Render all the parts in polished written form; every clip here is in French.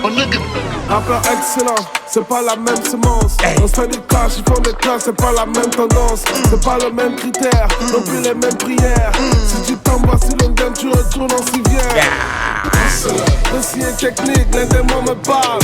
Rappeur excellent, c'est pas la même semence. On se fait du cash, ils font des classes, c'est pas la même tendance. C'est pas le même critère, non plus les mêmes prières. Si tu tombes, voici le game, tu retournes en civière. Aussi est technique, l'un des mots me parle.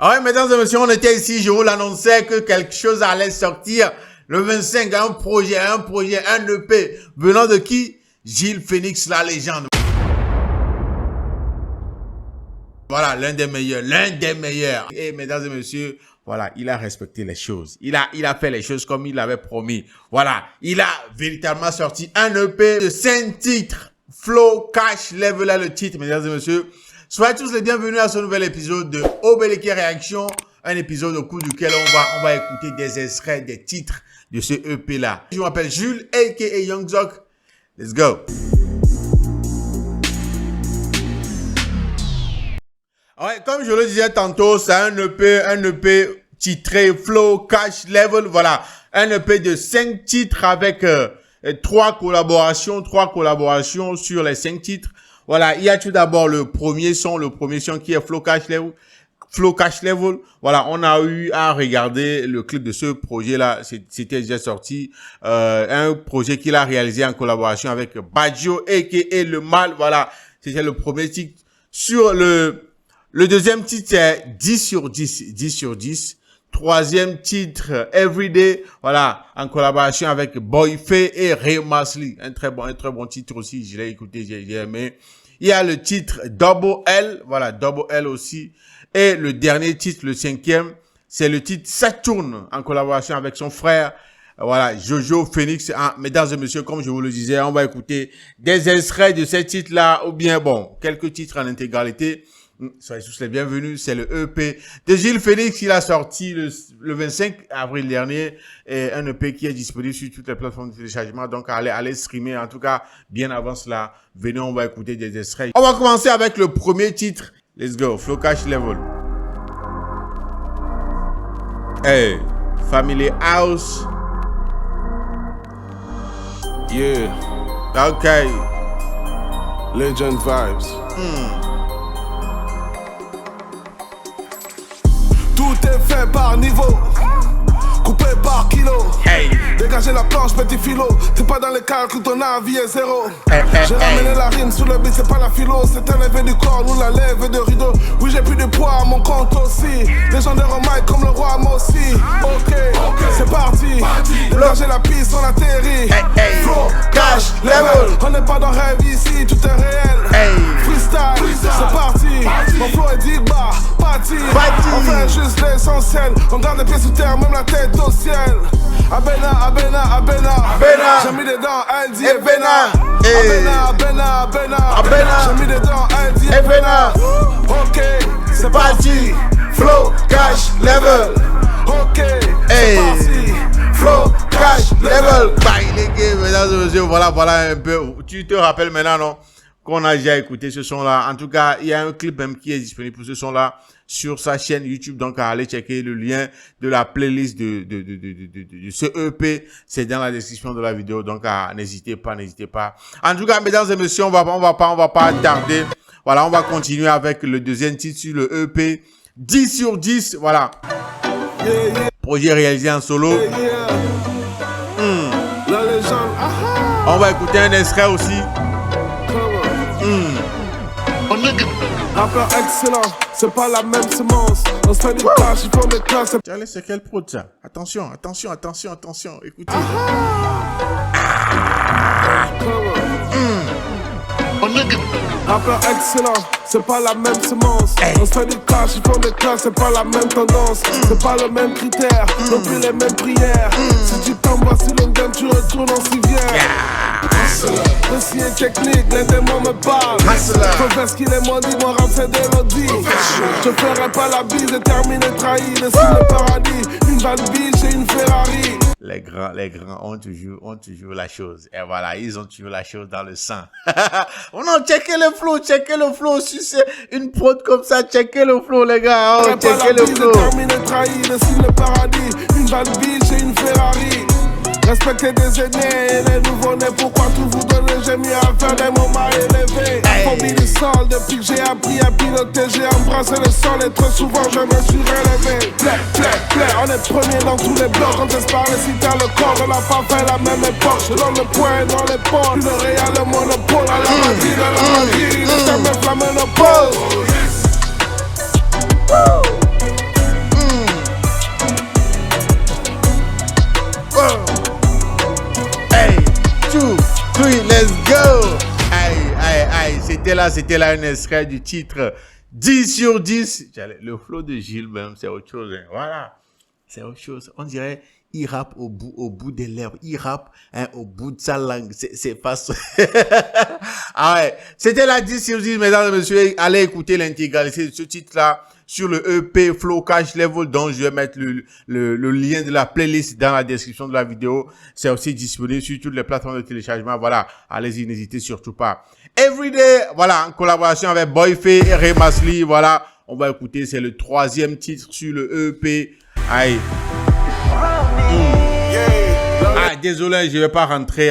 Ah ouais, mesdames et messieurs, on était ici, je vous l'annonçais que quelque chose allait sortir le 25, un projet, un EP, venant de qui? Gilles Phoenix, la légende. Voilà, l'un des meilleurs. Et mesdames et messieurs, voilà, il a respecté les choses. Il a fait les choses comme il avait promis. Voilà, il a véritablement sorti un EP de 5 titres. Flow, Cash, Level, le titre, mesdames et messieurs. Soyez tous les bienvenus à ce nouvel épisode de Obeleke Réaction, un épisode au cours duquel on va écouter des extraits, des titres de ce EP là. Je m'appelle Jules, aka Young Zoc. Let's go. Ouais, comme je le disais tantôt, c'est un EP titré Flow, Cash, Level, voilà. Un EP de 5 titres avec 3 collaborations sur les 5 titres. Voilà, il y a tout d'abord le premier son qui est Flow Cash Level. Voilà, on a eu à regarder le clip de ce projet-là. C'était déjà sorti. Un projet qu'il a réalisé en collaboration avec Badjo, aka Le Mal. Voilà, c'était le premier titre. Sur le deuxième titre, c'est 10 sur 10. Troisième titre, Everyday, voilà, en collaboration avec Boyfay et Ray Masli. Un très bon titre aussi, je l'ai écouté, j'ai aimé. Il y a le titre Double L, voilà, Double L aussi. Et le dernier titre, le 5e, c'est le titre Saturn, en collaboration avec son frère, voilà, Jojo Phoenix. Mesdames et messieurs, comme je vous le disais, on va écouter des extraits de ces titres-là, ou bien, bon, quelques titres en intégralité. Soyez tous les bienvenus, c'est le EP de Gilles Phoenix. Il a sorti le 25 avril dernier et un EP qui est disponible sur toutes les plateformes de téléchargement. Donc allez streamer, en tout cas bien avant cela. Venez, on va écouter des extraits. On va commencer avec le premier titre. Let's go, Flow Cash Level. Hey, Family House. Yeah. Ok. Legend vibes. Tout est fait par niveau, coupé par kilo. Hey. Dégagez la planche, petit philo. T'es pas dans les calculs, ton avis est zéro. J'ai ramené la rime sous le beat, c'est pas la philo. C'est un effet du corps, nous la lève de rideau. Oui, j'ai plus de poids à mon compte aussi. Légendaire au mic comme le roi, moi aussi. Ok, c'est parti. Dégagez la piste, on atterrit. Flow, cash, level. On n'est pas dans rêve ici, tout est réel. Freestyle, c'est parti. Mon flow est dit bas, parti. On fait juste l'essentiel. On garde les pieds sous terre, même la tête au ciel. Abena. J'ai mis des dents, elle dit Ebena. Abena. J'ai mis des dents, elle dit Ebena. Ok, c'est parti. Flow, cash, level. Ok, c'est parti. Flow, cash, level. Mesdames et messieurs, voilà un peu. Tu te rappelles maintenant, non? Qu'on a déjà écouté ce son-là. En tout cas, il y a un clip même qui est disponible pour ce son-là sur sa chaîne YouTube. Donc, allez checker le lien de la playlist de ce EP. C'est dans la description de la vidéo. Donc, n'hésitez pas. En tout cas, mesdames et messieurs, on va pas tarder. Voilà, on va continuer avec le deuxième titre sur le EP. 10 sur 10. Voilà. Projet réalisé en solo. La légende. On va écouter un extrait aussi. Rappeur excellent, c'est pas la même semence. On se fait du cash, ils font des classes. Tiens, c'est quel prod ça? Attention. Écoutez. Rappeur excellent, c'est pas la même semence. On se fait du cash, ils font des classes, c'est pas la même tendance. C'est pas le même critère, non plus les mêmes prières. Si tu tombes, voici le game, tu retournes en civière. Aussi est technique, l'un des mots me parle. Faut faire ce qu'il est maudit, mon rap c'est des lodis. Je ferai pas la bise, déterminé, trahi, laisse le paradis. Une balle biche et une Ferrari. Les grands ont toujours la chose. Et voilà, ils ont toujours la chose dans le sang. Oh non, checkez le flow. Si c'est une prod comme ça, checkez le flow, les gars. Oh, checkez le flow. Terminé, trahi, le signe le paradis. Une bad bitch et une Ferrari. Respectez des aînés et les nouveaux-nés. Pourquoi tout vous donner? J'ai mis à faire des moments élevés. Phobie du sol, depuis que j'ai appris à piloter. J'ai embrassé le sol et trop souvent je me suis relevé. Play, on est premier dans tous les blocs. On t'espère si t'as le corps, on n'a pas fait la même époque. Je donne le poing dans l'épaule. Le réel, le monopole. À la magie, laisse ta meuf la ménopause. Let's go! Aïe, c'était là un extrait du titre 10 sur 10. Le flow de Gilles, même, c'est autre chose. Hein. Voilà, c'est autre chose. On dirait, il rappe au bout des lèvres. Il rappe au bout de sa langue. C'est pas ça. Ah ouais, c'était la 10 sur 10, mesdames et messieurs. Allez écouter l'intégralité de ce titre-là sur le EP Flow Cash Level, dont je vais mettre le lien de la playlist dans la description de la vidéo. C'est aussi disponible sur toutes les plateformes de téléchargement. Voilà, allez-y, n'hésitez surtout pas. Everyday, voilà, en collaboration avec Boyfay et Ray Masli. Voilà, on va écouter, c'est le 3e titre sur le EP. Aïe. Ah, désolé, je vais pas rentrer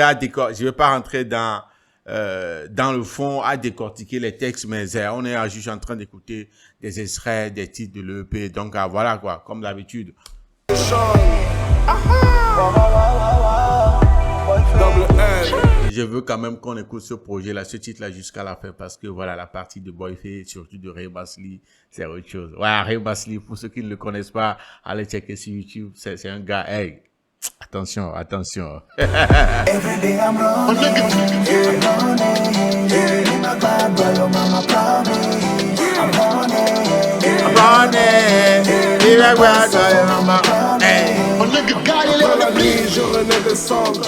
dans le fond à décortiquer les textes, mais on est juste en train d'écouter des extraits, des titres de l'EP. Donc voilà quoi, comme d'habitude. Je veux quand même qu'on écoute ce projet-là, ce titre-là jusqu'à la fin, parce que voilà, la partie de Boyfay, surtout de Ray Masli, c'est autre chose. Ouais, Ray Masli, pour ceux qui ne le connaissent pas, allez checker sur YouTube, c'est un gars, hey, attention. Je renais descendre,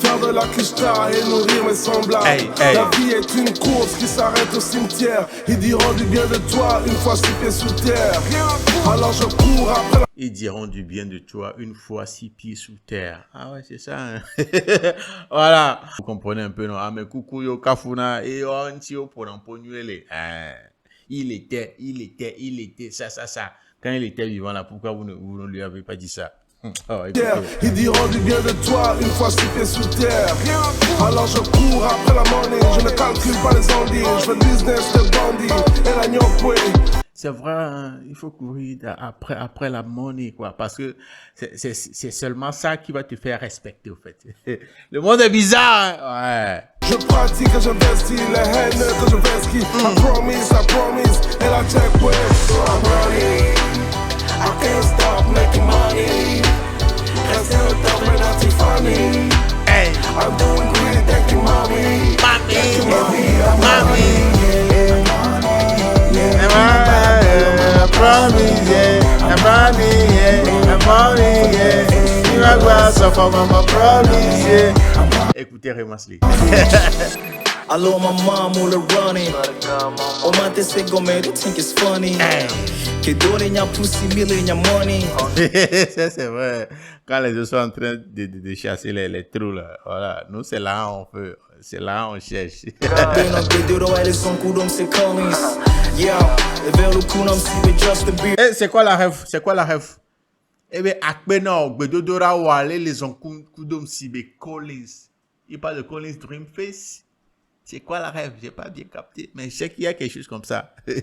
faire de la quicheta et nourrir mes semblables. La vie est une course qui s'arrête au cimetière. Ils diront du bien de toi une fois 6 pieds sous terre. Alors je cours après la... Ils diront du bien de toi une fois 6 pieds sous terre. Ah ouais, c'est ça. Hein? Voilà. Vous comprenez un peu, non? Ah, mais coucou yo kafuna et on tio pour n'empoigner. Il était, ça. Quand il était vivant là, pourquoi vous ne lui avez pas dit ça? Oh, ils diront du bien de toi une fois 6 pieds sous terre. Alors je cours après la monnaie. Je ne calcule pas les endives. Je fais business de bandit et la nyopoué. C'est vrai, hein, il faut courir après la monnaie, quoi, parce que c'est seulement ça qui va te faire respecter, au fait. Le monde est bizarre, hein? Ouais. Je pratique et j'investis les haines que je vesquis. I promise, et la check way. So I'm running, I can't stop making money. Reste le temps, mais not too funny. Hey. I'm doing great, thank you, mommy. Écoutez Ray Masli. Allo my mom all running. Oh my this go man, they think it's funny. Que donne nya pussy million nya money. Ça c'est vrai. Quand les autres sont en train de chasser les trous là, voilà, nous c'est là on peut, c'est là on cherche. Eh, c'est quoi la ref? Eh bien, Akbeno, Bedodora Wale, les Onkudom Sibe Collins. Il parle de Collins Dreamface. C'est quoi la rêve? J'ai pas bien capté, mais je sais qu'il y a quelque chose comme ça. Hey.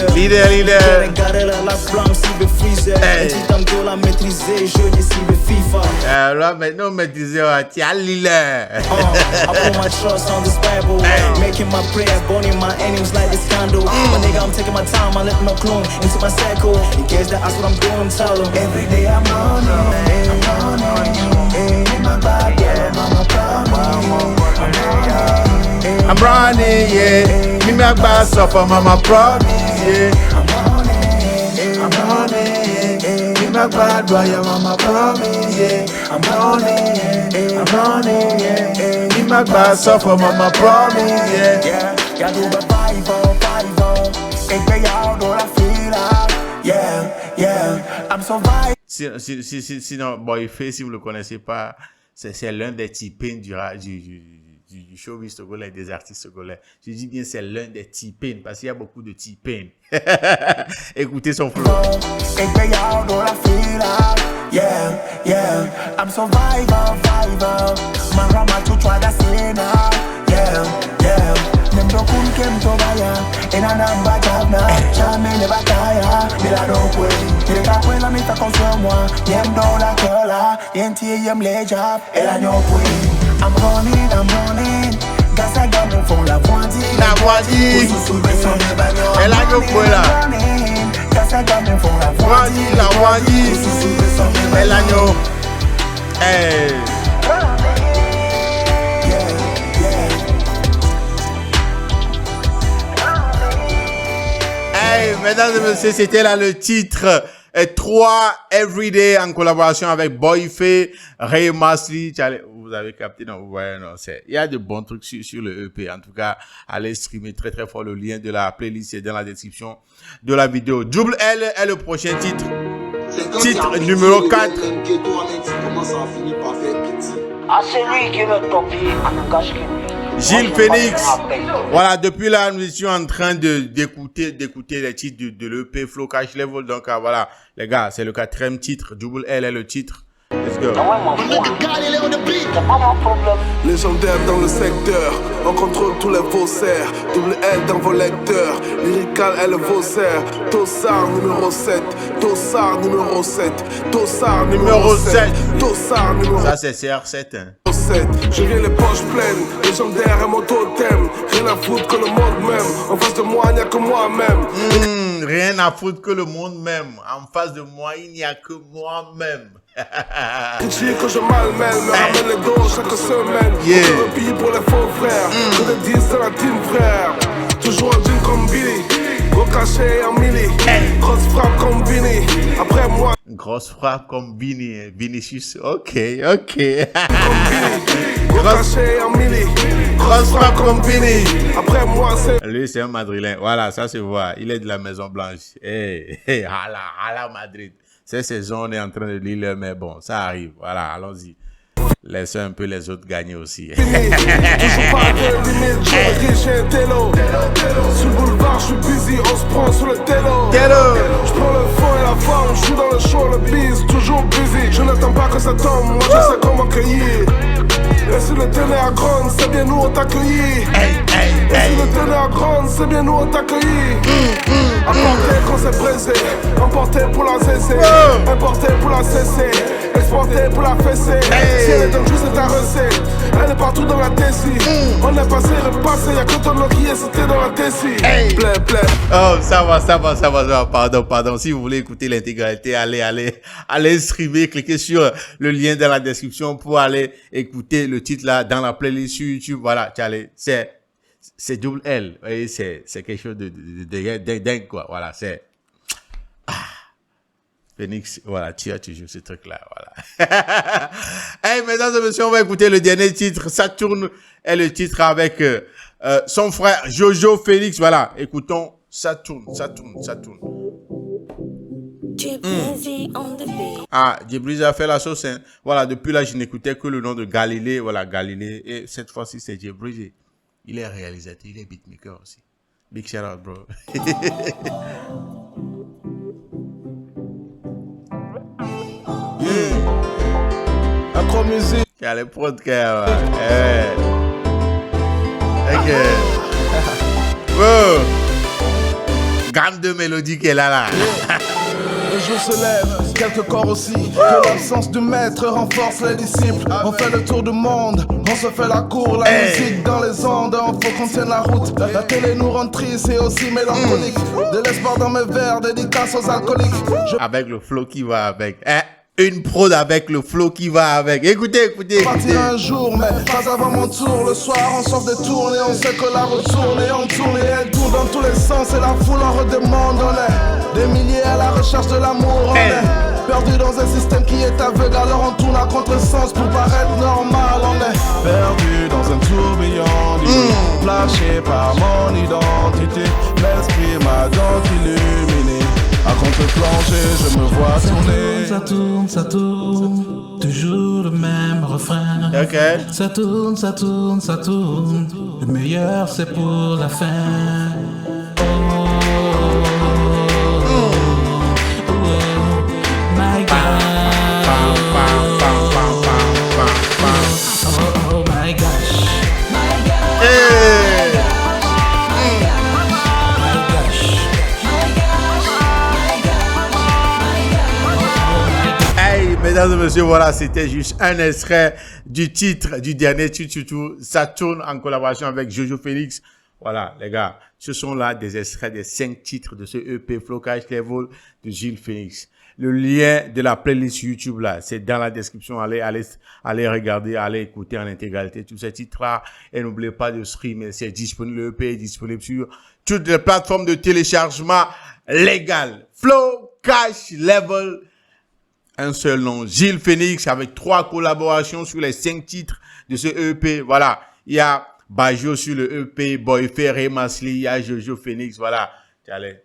Leader. Là, maintenant, maîtriser, tiens, leader. Making my prayer, burning my enemies like this candle. My nigga, I'm taking my time, I let no clone into my circle. In case that ask what I'm doing, tell them. Every day I'm running, my bad I'm running, yeah. Me my bad suffer, mama promise, yeah. I'm running, me my bad boy, mama promise, yeah. I'm running, yeah. Me my bad suffer, mama promise, yeah. Gotta do the 5-4, survival. Ik ben jou door la fila. Yeah, yeah, I'm surviving. Sinon, Boyface, si vous ne le connaissez pas, c'est l'un des T-Pain du showbiz togolais, des artistes togolais. Je dis bien c'est l'un des T-Pain parce qu'il y a beaucoup de T-Pain. Écoutez son flow. Ik ben jou door la fila. Yeah, yeah, I'm survivor, survivor. Marama tu try da sena. Yeah, yeah. Nem do kun kem to baya. Ena namba jabna. Jamais ne bataya. Mila do kwe. Mila kwe la mita con sur moi. Yem do la cola. Yenti yem le jab. Ela nyo kwe. I'm running. Gasa gamin font la voix-dit. La voix-dit. Elle a nyo kwe la. Gasa gamin font la voix-dit. La voix-dit. Elle a nyo. Hey. Hey, mesdames et messieurs, c'était là le titre 3 Everyday en collaboration avec Boyface, Ray Masli. Vous avez capté, non? Ouais, non, il y a de bons trucs sur le EP. En tout cas, allez streamer très très fort. Le lien de la playlist est dans la description de la vidéo. Double L est le prochain titre. Titre numéro 4. C'est lui qui veut topier en langage qui Gilles Phoenix. Voilà, depuis là, nous étions en train d'écouter les titres de l'EP Flow Cash Level. Donc, voilà, les gars, c'est le 4e titre. Double L est le titre. Let's go. Légendaire dans le secteur, on contrôle tous les faussaires. Double L dans vos lecteurs, lyrical est le faussaire. Tossard numéro 7, Tossard numéro 7, Tossard numéro 7, Tossard numéro 7. Ça c'est CR7 hein. Je viens les poches pleines, légendaire est mon totem. Rien à foutre que le monde même, en face de moi il n'y a que moi-même. Rien à foutre que le monde même, en face de moi il n'y a que moi-même. Critique que je malmène, me ramène les dos chaque semaine. On repille pour les faux frères, que des 10 de la team frère. Toujours en jean comme Billy, gros cachet en milli. Grosse frappe comme Vinny, après moi. Grosse frappe comme Vinny, Vinicius, ok. Comme Billy, gros cachet en milli. Grosse frappe comme Vinny. Après moi c'est... Lui c'est un Madrilène, voilà, ça se voit. Il est de la Maison Blanche. Hey, hala Madrid. Cette saison, on est en train de lire, mais bon, ça arrive. Voilà, allons-y. Laissez un peu les autres gagner aussi. Toujours pas de limite, j'ai un télo. Sur le boulevard, je suis busy, on se prend sur le télo. Je prends le fond et la forme, je suis dans le show, le biz, toujours busy. Je n'attends pas que ça tombe, moi je sais comment cueillir. Et si le tonnerre gronde, c'est bien nous on t'accueillit. Et si le tonnerre gronde, c'est bien nous on t'accueillit. Apporter quand c'est brisé, emporter pour la cesser, importer pour la cesser, exporter pour la fesser. Si elle est dans le jus, c'est ta recette. Elle est partout dans la Tessie. On est passé, repassé, y'a que ton nom qui est cité dans la Tessie. Blé. Oh, ça va. Pardon. Si vous voulez écouter l'intégralité, allez streamer, cliquez sur le lien dans la description pour aller écouter le titre là dans la playlist sur YouTube. Voilà, c'est Double L. Vous voyez, c'est quelque chose de dingue, quoi. Voilà, c'est... Phoenix, voilà, tu as toujours ce truc-là, voilà. Hey, mesdames et messieurs, on va écouter le dernier titre. Saturne est le titre avec son frère Jojo Phoenix. Voilà, écoutons Saturne. Ah, Djibrizi a fait la sauce, hein. Voilà, depuis là, je n'écoutais que le nom de Galilée. Voilà, Galilée. Et cette fois-ci, c'est Djibrizi. Il est réalisateur, il est beatmaker aussi. Big shout out, bro. Accro musique. Il y a les prods qu'il y a, ok. Wow. Gamme de mélodie qu'elle a là. Le jour se lève, quelques corps aussi. Que l'absence du maître renforce les disciples. On fait le tour du monde, on se fait la cour. La musique dans les ondes, on faut qu'on tienne la route. La télé nous rend triste et aussi mélancolique. De l'espoir dans mes verres, dédicace aux alcooliques. Avec le flow qui va avec. Une prod avec le flow qui va avec. Écoutez. Partir un jour, mais pas avant mon tour. Le soir, on sort des tournées, on sait que la route tourne et on tourne et elle tourne dans tous les sens. Et la foule en redemande, on est des milliers à la recherche de l'amour. On est perdu dans un système qui est aveugle, alors on tourne à contresens pour paraître normal. On est perdu dans un tourbillon flashé par mon identité. L'esprit m'a donc illuminé. À contre-plongée, je me vois tourner. Ça tourne, ça tourne, toujours le même refrain. Ok. Ça tourne, ça tourne, ça tourne. Le meilleur c'est pour la fin. My God. Oh my gosh. Hey. Hey, mesdames et messieurs, voilà, c'était juste un extrait du titre du dernier titre, ça tourne en collaboration avec Jojo Phoenix. Voilà, les gars, ce sont là des extraits des 5 titres de ce EP Flow Cash Level de Jules Phoenix. Le lien de la playlist YouTube là, c'est dans la description. Allez regarder, allez écouter en intégralité tous ces titres-là. Et n'oubliez pas de streamer. C'est disponible, le EP est disponible sur toutes les plateformes de téléchargement légales. Flow Cash Level. Un seul nom, Jules Phoenix, avec 3 collaborations sur les 5 titres de ce EP. Voilà, il y a Bajo sur le EP, Boyfair, Remasli, il y a Jojo Phoenix, voilà.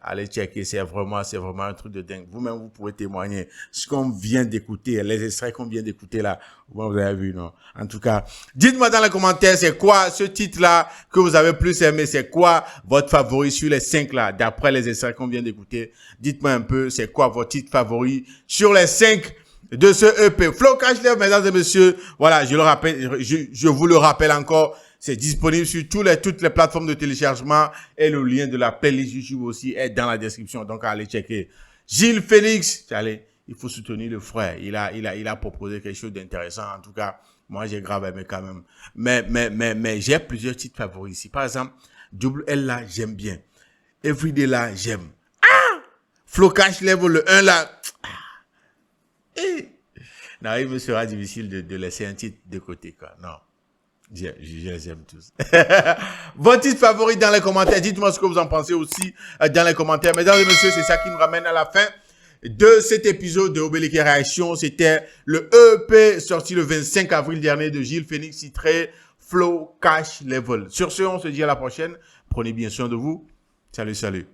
Allez checker, c'est vraiment un truc de dingue. Vous-même, vous pouvez témoigner. Ce qu'on vient d'écouter, les extraits qu'on vient d'écouter là, vous avez vu, non? En tout cas, dites-moi dans les commentaires, c'est quoi ce titre-là que vous avez plus aimé? C'est quoi votre favori sur les 5 là, d'après les extraits qu'on vient d'écouter? Dites-moi un peu, c'est quoi votre titre favori sur les 5 de ce EP? Flow Cash Level, mesdames et messieurs. Voilà, je le rappelle, je vous le rappelle encore. C'est disponible sur toutes les plateformes de téléchargement et le lien de la playlist YouTube aussi est dans la description. Donc, allez checker. Jules Phoenix, allez, il faut soutenir le frère. Il a proposé quelque chose d'intéressant. En tout cas, moi, j'ai grave aimé quand même. Mais j'ai plusieurs titres favoris ici. Par exemple, Double L là, j'aime bien. Everyday là, j'aime. Flow Cash Level, le 1 là. Non, il me sera difficile de laisser un titre de côté, quoi. Non. Je les aime tous. Votre titre favori dans les commentaires. Dites-moi ce que vous en pensez aussi dans les commentaires. Mesdames et messieurs, c'est ça qui nous ramène à la fin de cet épisode de Obélix Réaction. C'était le EP sorti le 25 avril dernier de Jules Phoenix titré Flow Cash Level. Sur ce, on se dit à la prochaine. Prenez bien soin de vous. Salut, salut.